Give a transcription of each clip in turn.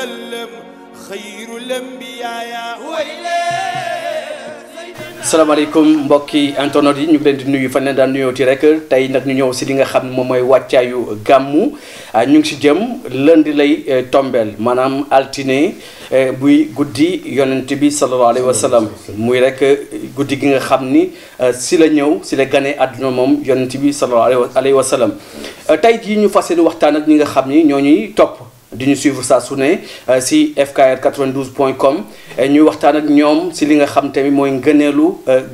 وسلم خير الأنبياء وإليه. salaamaaleykum mbokki internet yi ñu ngi leen di nuyu fan leen daan nuyooti rek tey nag ñu ñëw si li nga xam ne moom mooy wàccaayu gàmmu ñu ngi si jëm lundi lay tombeel maanaam altine buy guddi yonent bi sallallahu alayhi wa sallam muy rek guddi gi nga xam ni si la ñëw si la gane àdduna moom yonent bi sallallahu alayhi wa sallam tey jii ñu fas yéene waxtaan ak ñi nga xam ni ñoo ñuy topp di ñu suivre saa su ne si fkr 92.com ñuy waxtaan ak ñoom si li nga xam tamit mooy ngëneelu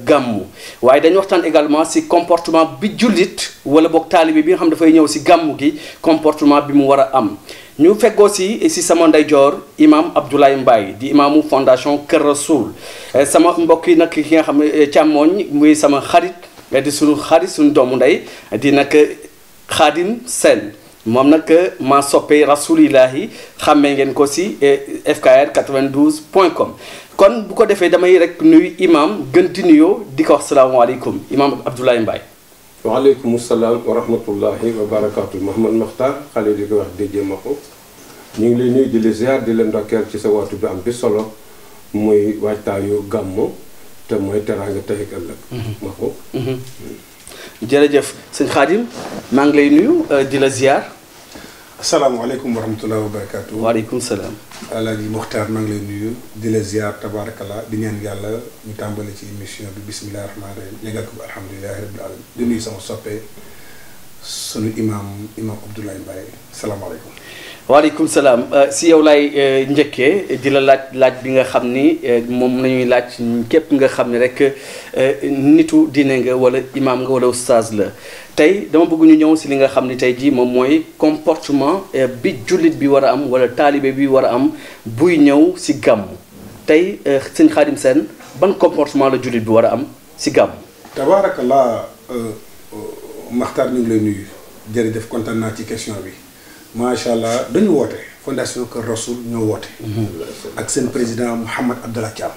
gàmmu waaye dañu waxtaan également si comportement bi jullit wala boog taalibe bi nga xam dafay ñëw si gàmmu gi comportement bi mu war a am ñu feggoo si sama ndeyjoor imam Abdoulaye Mbaye di imaamu fondation Kër Rasoul sama mbokk yi nag ki nga xam ne càmmooñ muy sama xarit di suñu xarit suñu doomu ndey di nag Khadim Sène moom nag maa soppee rasulillahi xàmmee ngeen ko si fkr 92.com kon bu ko defee damay rek nuyu imam gën di nuyoo di ko wax salaamaaleykum imam Abdoulaye Mbaye. waaleykum salaam wa rahmatullahi wa barakaatu Mouhamad Makhtar xale di ko wax déjee ma ko ñu ngi lay nuyu di la ziar di la ndokkeel ci sa waxtu bi am bi solo muy waajtaayu gàmmu te mooy teraanga tey ak ëllëg ma ko jërëjëf sëñ Khadim maa ngi lay nuyu di la ziar. asalaamaaleykum wa rahmatulah wa barakaatu. waaleykum salaam. Alaaji Mokhtar maa ngi lay nuyu di la ziar tabaarakallah di ñaan yàlla ñu tàmbali ci émission bi bisimilah rahmaani rahiim yëgal ko ba alhamdulilah rabbil alamin di nuyu sama soppe sunu imam Abdoulaye Mbaye salaamaaleykum. waaleykum salaam si yow laay njëkkee di la laaj bi nga xam ni moom nañuy laaj képp nga xam ne rek nitu diine nga wala imam nga wala oustaz la tey dama bëgg ñu ñëw si li nga xam ni tey jii moom mooy comportement bi jullit bi war a am wala taalibe bi war a am buy ñëw si gàmmu tey sëñ Khadim Sène ban comportement la jullit bi war a am si gàmmu. tabaarakallah Makhtar ñu ngi lay nuyu jërëjëf kontaan naa ci question bi. macha allah dañu woote fondation Kër Rasoul ñoo woote. ak seen président Mouhamad Abdallah Thiam.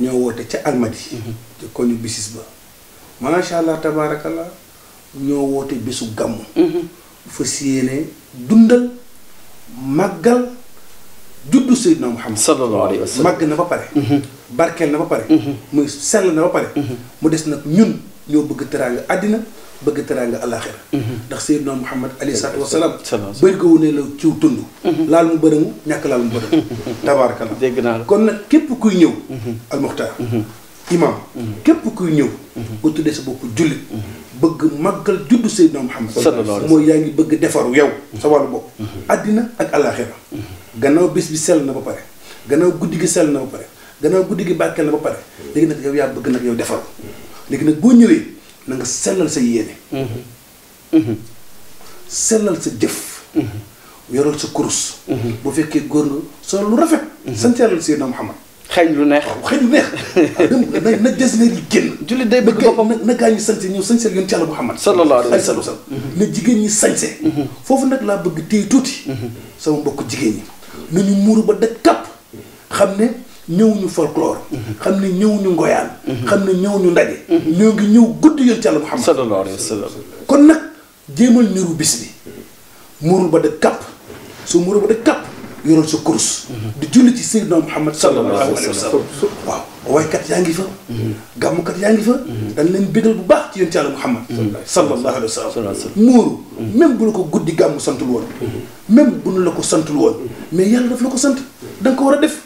ñoo woote ca Almadi. ci koñu bisis ba. macha allah tabaarakallah ñoo woote bésu gàmmu. fas yéene dundal màggal juddu Seydina Mouhamad. sallallahu alayhi wa sallam màgg na ba pare. barkeel na ba pare. muy sell na ba pare. mu des nag ñun ñoo bëgg teraanga àddina. bëgg teraanga alaxira ndax Seydina Muhammad alayhi salaatu wa salaam bëri ko wu ne la ciw tund laal mu bërëngu ñàkk laal mu bërëngu tabaarakallah dégg naa la kon nag képp kuy ñëw almuxtaar imam képp kuy ñëw ba tuddee sa bopp jullit bëgg màggal juddu Seydina Muhammad mooy yaa ngi bëgg defaru yow sa wàllu bopp addina ak alaxira gannaaw bés bi sell na ba pare gannaaw guddi gi sell na ba pare gannaaw guddi gi barkeel na ba pare léegi nag yow yaa bëgg nag yow defaru léegi nag boo ñëwee na nga sellal sa yéene sellal sa jëf yoral sa kurus bu fekkee góor nga sol lu rafet santeelal Seydina Muhammad xëy lu neex xëy lu neex na designer yi génn jullit day bëgg boppam na gaa ñi sañse ñëw sañseel yoon ci Yàlla Muhammad sallallahu alayhi wa sallam na jigéen ñi sañse foofu nag laa bëgg téye tuuti sama mbokk jigéen ñi nañu muuru ba daj kàpp xam ne ñëwuñu folklore xam ne ñëwuñu ngoyaan xam ne ñëwuñu ndaje ñoo ngi ñëw guddi yoon ci Yàlla Muhammad sallallahu alayhi wa sallam kon nag jéemal niru bis bi muurul ba daj kàpp su muurul ba daj kàpp yoral sa kurus di julli ci Seydina Muhammad sallallahu alayhi wa sallam waaw waykat yaa ngi fa gàmmukat yaa ngi fa dañ leen bégal bu baax ci yoon ci Yàlla Muhammad sallallahu alayhi wa sallam muuru même bu la ko guddi gàmmu santul woon même bu nu la ko santul woon mais yàlla daf la ko sant da nga ko war a def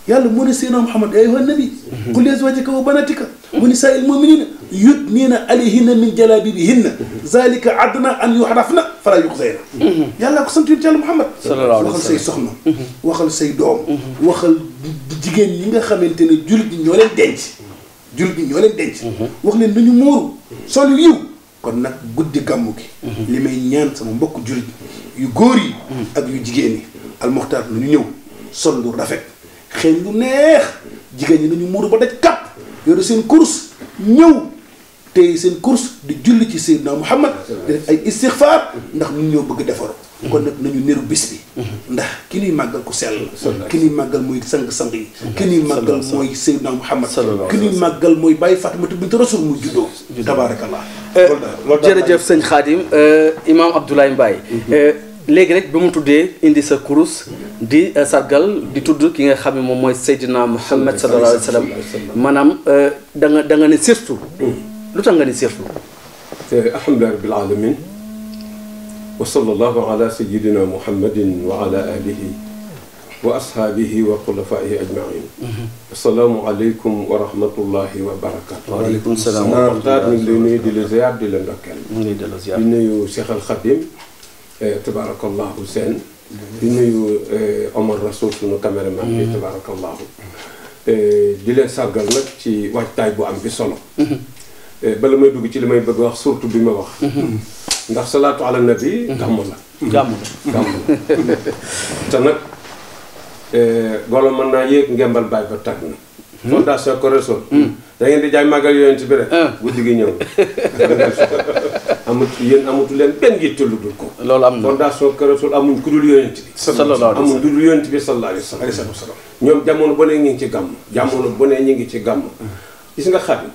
yàlla moo ne Seydina Muhammad yaa ayyuhan nabi qul li azwaajika wa banaatika wa nisaa'il mu'miniina yudniina alayhinna min jalaabiibihinna zaalika adnaa an yu'rafna falaa yu'zayna yàlla ko sant yonent Yàlla Muhammad waxal say soxna waxal say doom waxal jigéen ñi nga xamante ne jullit ñi ñoo leen denc wax leen nañu muuru sol yu yiw kon nag guddi gàmmu gi li may ñaan sama mbokk jullit yu góor yi ak yu jigéen yi almuxtaar nañu ñëw sol lu rafet xëy lu neex jigéen ñi nañu muuru ba daj kàpp yore seen course ñëw tey seen course di julli ci Seydina Muhammad di def ay istixfaar ndax ñun ñoo bëgg defaru kon nag nañu niru bis bi ndax ki ñuy màggal ku sell ki ñuy màggal mooy sang-sang yi ki ñuy màggal mooy Seydina Muhammad ki ñuy màggal mooy bàyyi Fatimatu bint Rasul muy juddoo tabaarakallah jërëjëf sëñ Khadim imam Abdoulaye Mbaye léegi rek ba mu tuddee indi sa kurus di sargal di tudd ki nga xam ne moom mooy Seydina Muhammad sallallahu alayhi wa sallam maanaam da nga ne surtout lu tax nga ne surtout alhamdulilah rabbil alamin wa sallallahu ala sayyidina muhammadin wa ala alihi wa ashaabihi wa xulafaihi ajmain assalaamu aleykum wa rahmatullahi wa barakatu waaleykum salaam wa rahmatulah ñu ngi lay nuyu di la ziar di la ndokkeel di nuyu Cheikh Al Khadim tabarakallahu seen di nuyu Omar Rasoul sunu caméraman bi tabarakallahu di leen sargal nag ci waajtaay bu am bi solo bala may dugg ci li may bëgg wax surtout bi ma wax ndax salaatu ala nabi gàmm la gàmm te nag golo mën naa yéeg ngembal baay ba tàgg na fondation Kër Rassoul da ngeen di jaay màggal yonent bi rek guddi gi ñëw yéen amatu leen benn yitte lu dul ko loolu am na fondation Kër Rassoul amuñ ku dul yonent bi amuñ ku dul yonent bi sallallahu alayhi wa sallam ñoom jamono bu ne ñu ngi ci gàmm jamono bu ne ñu ngi ci gàmm gis nga xam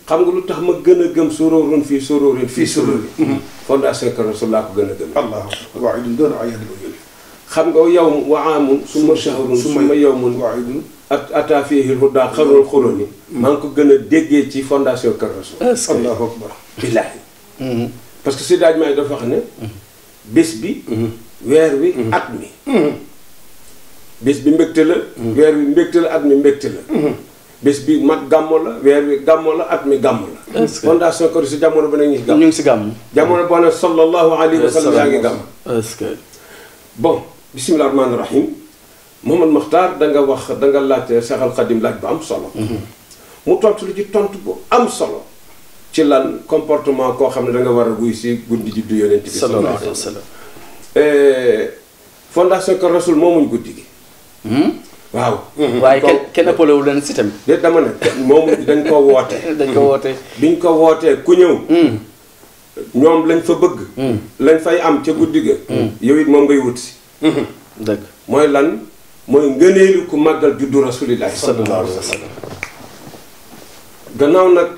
nga lu tax ma gën a gëm soroorun fii soroorun fii soroori fondation Kër Rassoul laa ko gën a gëm allah waaw idun doon ayat xam nga yawm wa aamun summa shahrun summa yawmun waidun ata fihi huda xarul xuroni maa ngi ko gën a déggee ci fondation Kër Rassoul allahu akbar billaahi parce que si daaj maay dafa wax ne bés bi weer wi at mi bés bi mbégte la weer wi mbégte la at mi mbégte la bés bi mag gàmmo la weer wi gàmmo la at mi gàmmo la fondation Kër Rassoul jamono ba ne ñu ngi si gàmm jamono boo ne sallallahu alayhi wa sallam yaa ngi gàmm bon bisimilah rahmaani rahim Mouhamad Makhtar da nga wax da nga laajte Cheikh Al Khadim laaj bu am solo. mu tontu lu ci tontu bu am solo. ci lan comportement koo xam ne da nga war a wuy si guddi juddu yonent bi sallallahu alayhi wa sallam. fondation Kër Rassoul moomuñ guddi gi. waaw. waaye kenn ëppale wu leen si tamit. déet dama ne moomuñ dañ ko woote. dañ ko woote. biñ ko wootee ku ñëw. ñoom lañ fa bëgg. lañ fay am ca guddi ga. yow it moom ngay wut si. dëgg mooy lan mooy ngëneelu ku màggal juddu rasulillahi sallallahu alayhi wa sallam. gannaaw nag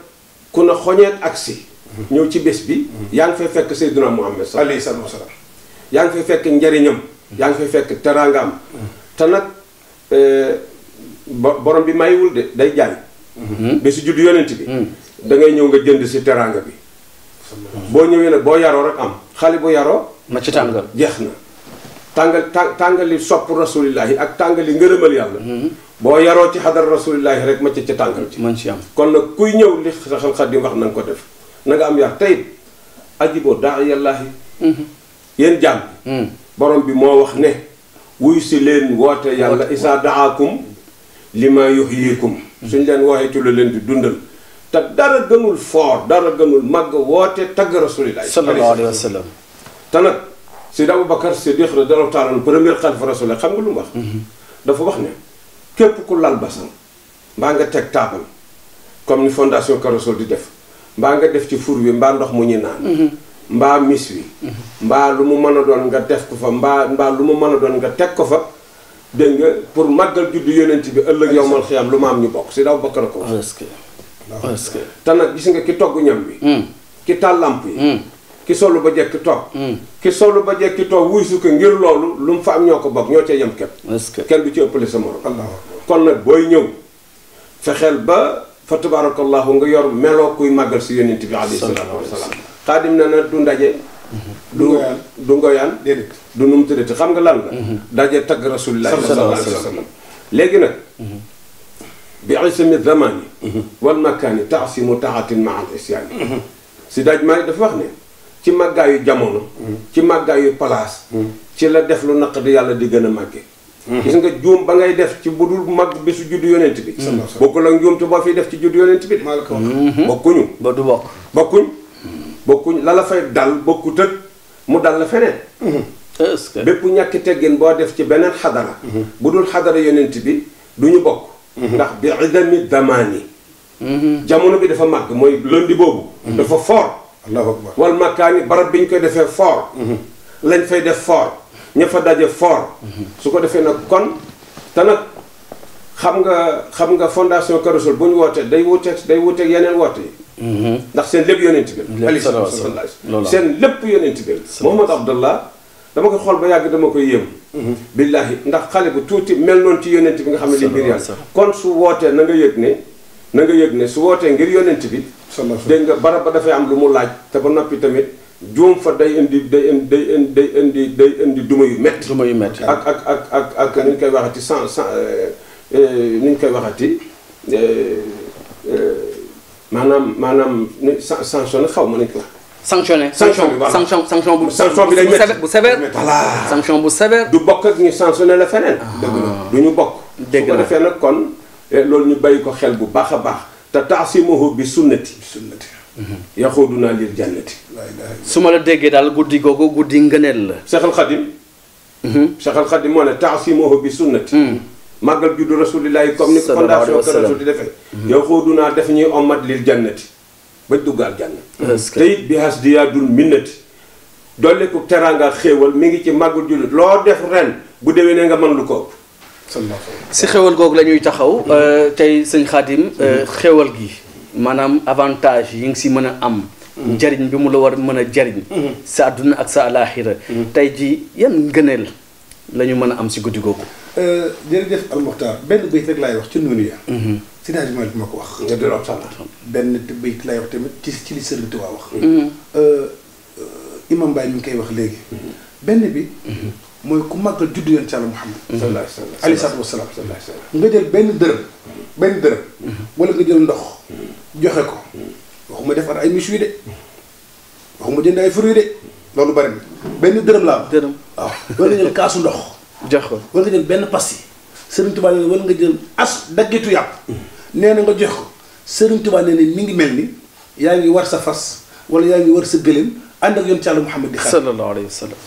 ku na xoñeet agsi ñëw ci bés bi. yaa ngi fay fekk Seydina Muhammad alayhi salaatu wa salaam. yaa ngi fay fekk njariñam. yaa ngi fay fekk teraangaam. te nag borom bi mayiwul de day jaay. bésu juddu yonent bi. da ngay ñëw nga jënd si teraanga bi. boo ñëwee nag boo yaroo rek am xale bu yaroo. ma ci tàngal jeex na. tàngali sopp rasulillahi ak tàngali ngërëmal yàlla. boo yaroo ci xadar rasulillahi rek ma ca tàngal ci. man ci am kon nag kuy ñëw li Seexal Xadiim wax na nga ko def na nga am yar tey ajiboo daa yàllaahi. yéen jaam bi. borom bi moo wax ne. wuy si leen woote yàlla isaa daakum lima yuhyikum. suñ leen wooxee la leen di dundal. te dara gënul foor dara gënul màgg woote tagg rasulillahi sallallahu alayhi wa sallam. te nag Seydi Aboubacar Siddiq radiyallahu taala anhu premier xalifa rasulillah xam nga lu mu wax. dafa wax ne képp ku lal basan mbaa nga teg taabal comme ni fondation Kër Rassoul di def mbaa nga def ci fur wi mbaa ndox mu ñu naan. mbaa mis wi. mbaa lu mu mën a doon nga def ko fa mbaa lu mu mën a doon nga teg ko fa dégg nga pour màggal juddu yonent bi ëllëg yowmal xiyaam lu ma am ñu bokk Seydi Aboubacar ko wax. est-ce que te nag gis nga ki togg ñam bi. ki taal lamp yi. ki solu ba jekki toog. ki solu ba jekki toog wuy su ko ngir loolu lu mu fa am ñoo ko bokk ñoo cee yem képp. est-ce que kenn du ci ëppale sa morom. kon nag booy ñëw fexeel ba fa tabarakallahu nga yor meloo kuy màggal si yonent bi alayhi salaatu wasalaam. Xaadim na na du ndaje. du ngoyaan déedéet du nu mu tëddati xam nga lan la. daje tagg rasulillahi sallallahu alayhi wa sallam. léegi nag. bi ismi zamani wal makaani taasimu taatin maa al isyaani. si daaj maa dafa wax ne. ci màggaayu jamono. ci màggaayu place. ci la def lu naqadi yàlla di gën a màgge. gis nga juum ba ngay def ci budul màgg bésu juddu yonent bi. bokkul ak njuum te boo fiy def ci juddu yonent bi de. bokkuñu. ba du bokk. bokkuñ la la fay dal bokkut ak mu dal la feneen. est-ce que bépp ñàkki teggin boo def ci beneen xadara. bu dul xadara yonent bi du ñu bokk. ndax bi idami damaani. jamono bi dafa màgg mooy lundi boobu. dafa fort. allahu akbar wal makaani barab bi ñu koy defee fort. lañ fay def fort ña fa daje fort. su ko defee nag kon te nag xam nga fondation Kër Rassoul bu ñu wootee day wuteeg yeneen woote yi. ndax seen lépp yonent bi. lépp seen lépp yonent bi. Mouhamad Abdallah dama koy xool ba yàgg dama koy yéem billaahi ndax xale bu tuuti mel noonu ci yonent bi nga xam ne li biir yàlla kon su wootee na nga yëg ne su wootee ngir yonent bi dégg nga barab ba dafay am lu mu laaj te ba noppi tamit juum fa day indi duma yu metti ak ni ñu koy waxati ni ñu koy waxati maanaam sanctionné xaw ma nañ ko wax sanctionné sanction bi day métti bu sévère voilà sanction bu sévère du bokk ak ñu sanctionné la feneen dëgg la du ñu bokk su ko defee nag kon loolu ñu bàyyi ko xel bu baax a baax te taasimuhu bi sunnati yaxuuduna lil jannati su ma la déggee daal guddi googu guddi ngëneel la Cheikh al Khadim moo ne taasimuhu bi sunnati màggal juddu rasulillahi comme ni fondation Kër Rasul di defee yaxuuduna def ñuy ommat lil jannati bañ duggaal janna te it bi hasdiyaadul minnati dolli ko teraanga xéewal mi ngi ci màggal juddu loo def ren bu déwénee nga mën lu ko ëpp si xéwal googu la ñuy taxaw tey sëñ Khadim xéwal gi maanaam avantage yi nga si mën a am njariñ bi mu la war mën a jariñ sa àdduna ak sa alaaxira tey ji yan ngëneel la ñu mën a am si guddi googu jërëjëf Al Muxtaar benn bayt rek laay wax ci noonu ya si daal bi ma ko wax nga delloo sala benn bayt laay wax tamit ci li Sëriñ Tuubaa wax Imam Baye mi ngi koy wax léegi benn bi mooy ku màggal juddu yoon ci Yàlla Muhammad alayhi salaatu wasalaam nga jël benn dërëm wala nga jël ndox joxe ko waxuma defar ay miche yi de waxuma jënd ay fruits de loolu bari na benn dërëm laa dërëm waaw wala nga jël kaasu ndox jox ko wala nga jël benn pasti Sëriñ Tuubaa ne wala nga jël as daggitu yàpp nee na nga jox ko Sëriñ Tuubaa ne mi ngi mel ni yaa ngi war sa fas wala yaa ngi war sa gëléem ànd ak yoon ci Yàlla Muhammad di xare sallallahu alayhi wa sallam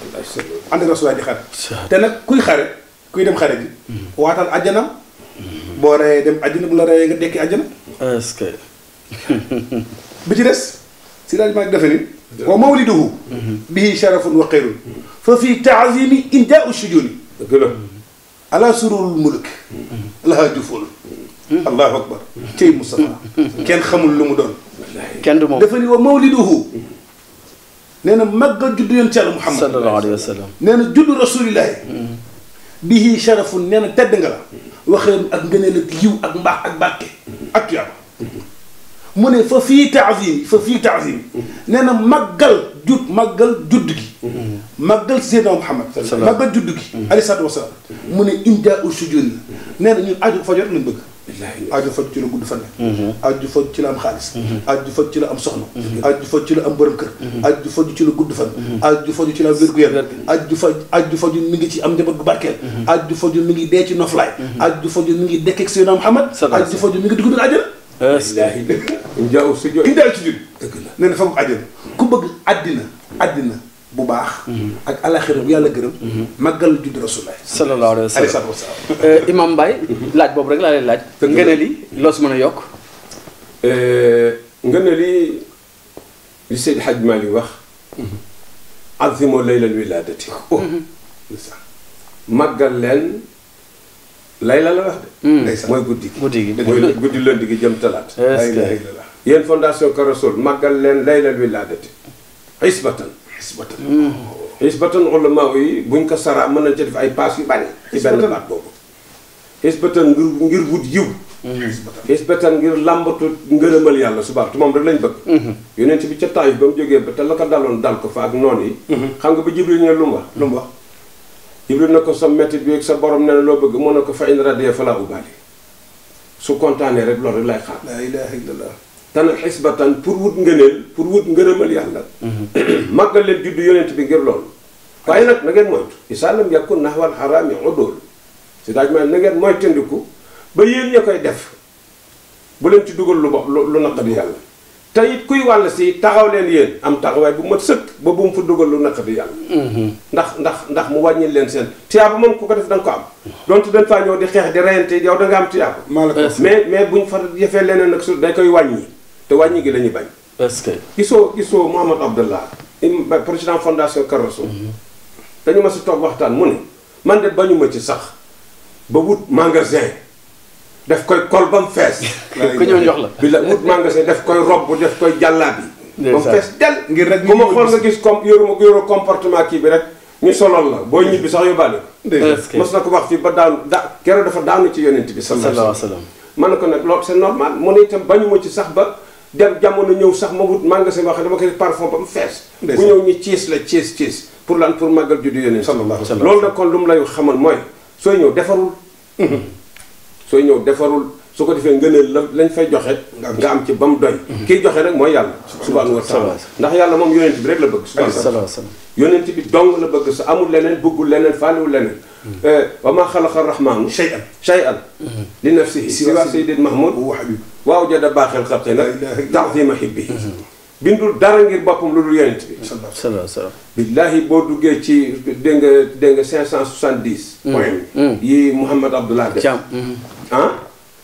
ànd ak Rasulullah di xare te nag kuy dem xare ji waatal àjjanam boo reyee dem àjjana bu la reyee nga dekki àjjana est-ce que bi ci des si daal maa ngi defe ni wa mawliduhu bihi sharafun wa xayrun fa fii taazimi indaau sujuni dëgg la ala sururul mulk laha jufun allahu akbar cey Moustapha kenn xamul lu mu doon kenn du moom dafa ni wa mawliduhu nee na màggal juddu yoon ci Yàlla Muhammad sallallahu alayhi wa sallam nee na juddu rasulillahi bihi sharafun nee na tedd nga la waxee ak ngëneel ak yiw ak mbaax ak bàkke ak tuyaaba mu ne fa fii taazim nee na màggal judd gi màggal Seydina Muhammad màggal judd gi alayhi salaatu wasalaam mu ne inda u sujun nee na ñun aju fajor lañ bëgg aju faj ci la gudd fan aju faj ci la am xaalis aju faj ci la am soxna aju faj ci la am borom kër aju faj ci la gudd fan aju faj ci la am wér-gu-yaram aju faj mi ngi ci am njaboot gu barkeel aju faj mi ngi dee ci noflaay aju faj mi ngi dekk ak Seydina Muhammad aju faj mi ngi dugg biir àjjana njaaw si jot indaal ci jur nee na fa mu àjjana ku bëgg àddina bu baax ak alaxira bu yàlla gërëm màggal judd Rasulullah sallallahu alayhi wa sallam Imam Baye laaj boobu rek laa lay laaj ngëneel yi loo si mën a yokk ngëneel yi li Seydi Hadj Malick wax azimu laylal wiladati màggal leen layla la wax de mooy guddi gi mooy guddi lënd gi jëm talaat yéen fondation Kër Rasul màggal leen laylal wiladati xisbatan ulama yi buñ ko saraa mën nañ ci def ay paas yu bari ci benn baat boobu xisbatan ngir wut yiw xisbatan ngir làmbatu ngërëmal yàlla subaab te moom rek lañ bëgg yonent bi ca Taayif ba mu jógee ba te la ko daloon dal ko fa ak noon yi xam nga ba Jibril ñe lu mu wax Jibril na ko sa mettit bi ak sa borom ne loo bëgg mu ne ko fa in radiya fala ubaali su kontaanee rek loolu rek lay xaar la ilaha illallah te nag xisbatan pour wut ngëneel pour wut ngërëmal yàlla màggal leen juddu yonent bi ngir loolu waaye nag na ngeen moytu isaa lam yakun nahwal xaraami udul si daaj ma na ngeen moytandiku ba yéen ña koy def bu leen ci dugal lu naqadi yàlla te it kuy wàll si taxaw leen yéen am taxawaay bu mat sëkk ba bu mu fa dugal lu naqadi yàlla ndax mu wàññil leen seen tiyaaba moom ku ko def da nga ko am donte dañ faa ñëw di xeex di reyante yow da nga am tiyaaba mais buñ fa defee leneen nag su day koy wàññi te wàññi gi la ñuy bañ est-ce que gisoo Mouhamad Abdallah président fondation Kër Rasul dañu ma si toog waxtaan mu ne man de bañu ma ci sax ba wut magasin def koy kol ba mu fees ku ñëw jox la bi la wut magasin def koy robb def koy jàllaabi ba mu fees del ngir rek bu ma xool nga gis comme yoru comportement kii bi rek ñu solol la boo ñibbi sax yóbbaale Est-ce que- ko mos na ko wax fii ba daanu keroog dafa daanu ci yonent bi sallallahu alayhi wa sallam man na ko nag loolu c'est normal mu ne itam bañu ma ci sax ba dem jamono ñëw sax ma wut magasin boo xam ne dama koy parfum ba mu fees bu ñëw ñu ciis la ciis pour lan pour màggal juddu yonent sallallahu alayhi wa sallam. loolu nag kon lu mu lay xamal mooy sooy ñëw defarul sooy ñëw defarul su ko defee ngëneel la lañ fay joxe nga am ci ba mu doy kiy joxe rek mooy yàlla subhanahu wa taala ndax yàlla moom yonent bi rek la bëgg subhanahu wa taala yonent bi dong la bëgg sa amul leneen bëggul leneen faalewul leneen wa ma xalaqa rahmaanu shay'an li nafsihi siwa sayyidil mahmud waaw jada baaxel xalqi nag ta'zima hibbi bindul dara ngir boppam lu dul yonent bi billahi boo duggee ci dégg nga 570 point yi Mouhamad Abdullah def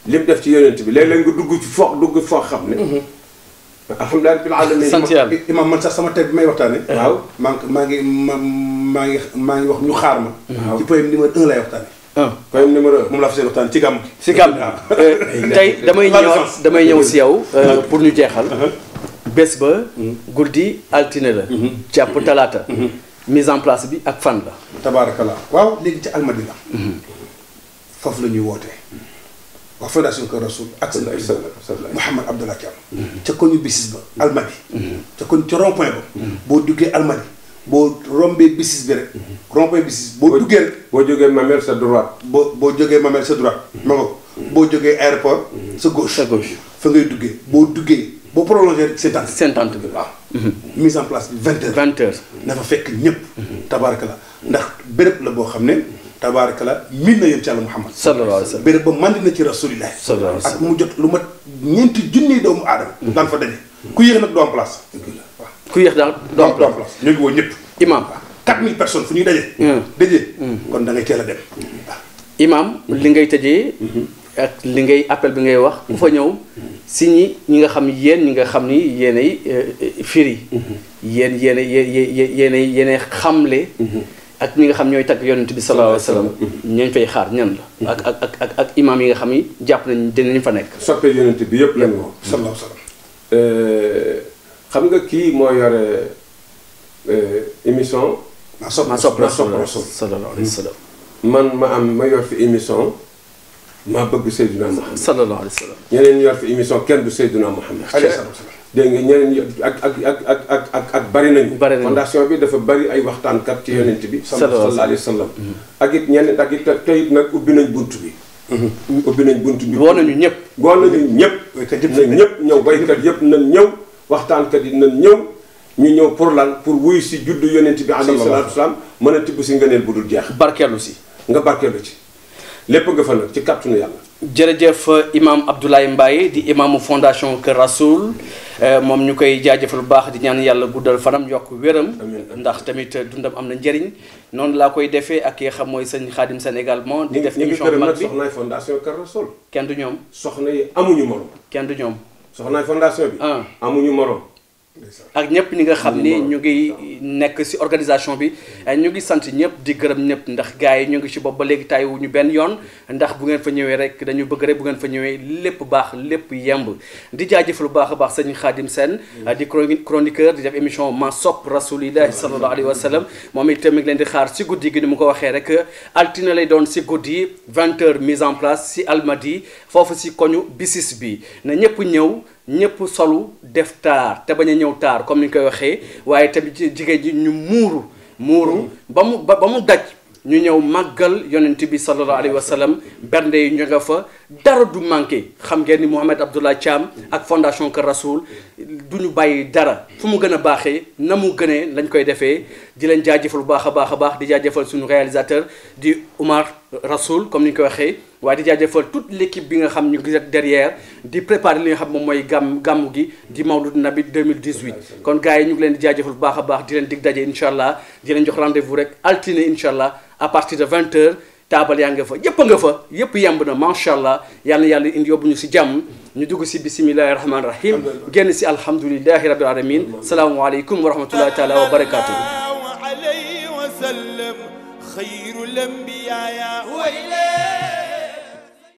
li mu def ci yonent bi léeg-léeg nga dugg foo xam ne alhamdulilah rabbil alamin sant yàlla imam man sax sama tey bi may waxtaane waaw maa ngi wax ñu xaar ma ci poème numéro 1 lay waxtaane poème numéro 1 moom laa fa seen waxtaan ci gàmm gi si gàmm tey damay ñëw si yow pour ñu jeexal bés ba guddi altine la jàpp talaata mise en place bi ak fan la tabaarakallah waaw léegi ci almadi la foofu la ñuy wootee waa fondation Kër Rasoul ak Mouhamad Abdallah Thiam ca ko ñu bisis ba almadi ca ko ca rond point ba boo duggee almadi boo rombee bisis bi rek rond point bisis boo duggee rek boo jógee Mamel sa droite boo jógee Mamel sa droite ma nga ko boo jógee aéroport sa gauche fa ngay duggee boo duggee boo prolongé seen tente bi waaw mise en place bi 20 heures na fa fekk ñëpp tabaarakallah ndax béréb la boo xam ne tabaarakallah miin na yéen ci Yàlla Muhammad sallallahu alayhi wa sallam béréb ba mandi na ci rasulillah sallallahu alayhi wa sallam ak mu jot lu mat 4 junni doomu aadama daan fa daje ku yéex nag doo am place waaw ku yéex daal doo am place ñu ngi woo ñëpp imam 4000 personnes fu ñuy dajee kon da ngay teel a dem waaw imam li ngay tëjee ak li ngay appel bi ngay wax ku fa ñëw si ñi nga xam ñi nga xam ni yéenay firi yéenay xamle ak ñi nga xam ñooy tagg yonent bi sallallahu alayhi wa sallam ñañ fay xaar ñan la ak imam yi nga xam ni jàpp nañ dinañ fa nekk soppe yonent bi yëpp lañ woo sallallahu alayhi wa sallam xam nga kii moo yore émission ma sopp Rasul sallallahu alayhi wa sallam ma yor fi émission maa bëgg Seydina Muhammad sallallahu alayhi wa sallam ñeneen yor fi émission kenn du Seydina Muhammad dégg nga ñeneen ak bari nañu fondation bi dafa bari ay waxtaankat ci yonent bi sallallahu alayhi wa sallam ak it ñeneen ak it tey nag ubbi nañ bunt bi woo nañu ñëpp nañ ñëpp ñëw baykat yëpp nañ ñëw waxtaankat yi nañ ñëw ñu ñëw pour lan pour wuy si juddu yonent bi alayhi salaatu wasalaam mën a tibb si ngëneel bu dul jeex barkeelu si nga barkeelu ci lépp nga fa nag ci kàttanu yàlla jërëjëf imam Abdoulaye Mbaye di imamu fondation Kër Rasoul moom ñu koy jaajëfal bu baax di ñaan yàlla guddal fanam yokk wéram ndax tamit dundam am na njëriñ noonu laa koy defee ak ki nga xam mooy sëñ Khadim Sène également di def émission bu mag bi soxnaay fondation Kër Rasoul kenn du ñoom soxna yi amuñu morom kenn du ñoom soxnaay fondation bi amuñu morom ak ñëpp ñi nga xam ni ñu ngi nekk ci organisation bi ñu ngi sant ñëpp di gërëm ñëpp ndax gars yi ñu ngi ci bopp ba léegi tàyyiwuñu benn yoon ndax bu ngeen fa ñëwee rek dañu bëgg rek bu ngeen fa ñëwee lépp baax lépp yemb di jaajëfal bu baax a baax sëñ Khadim Sène di chroniqueur di def émission ma sopp rasulillahi sallallahu alayhi wa sallam moom itam mi ngi leen di xaar ci guddi gi ni mu ko waxee rek altine lay doon ci guddi 20h mise en place ci Almadi foofu ci koñu bisis bi na ñëpp ñëw ñëpp solu def taar te bañ a ñëw taar comme ni ñu koy waxee waaye tamit jigéen ji ñu muuru ba mu daj ñu ñëw màggal yonent bi sallallahu alayhi wa sallam bernde yi ñu nga fa dara du manqué xam ngeen ni Mouhamad Abdallah Thiam ak fondation Kër Rasoul du ñu bàyyi dara fu mu gën a baaxee na mu gënee lañ koy defee di leen jaajëfal bu baax a baax di jaajëfal suñu réalisateur di Oumar Rasoul comme ni ñu koy waxee waaye di jaajëfal toute l'équipe bi nga xam ñu ngi derrière di préparer li nga xam moom mooy gàmmu gi di Mawlud Nabi 2018 kon gars yi ñu ngi leen di jaajëfal bu baax a baax di leen dig daje incha allah di leen jox rendez-vous rek altine incha allah à partir de 20h taabal yaa nga fa yëpp a nga fa yëpp yemb na macha allah yal na yàlla indi yóbbu ñu si jàmm ñu dugg si bisimillahi rahmaani rahim génn si alhamdulilahi rabbil alamin salaamualeykum wa rahmatullahi taala wa barakatuh alayhi wa sallam xayrul anbiyaa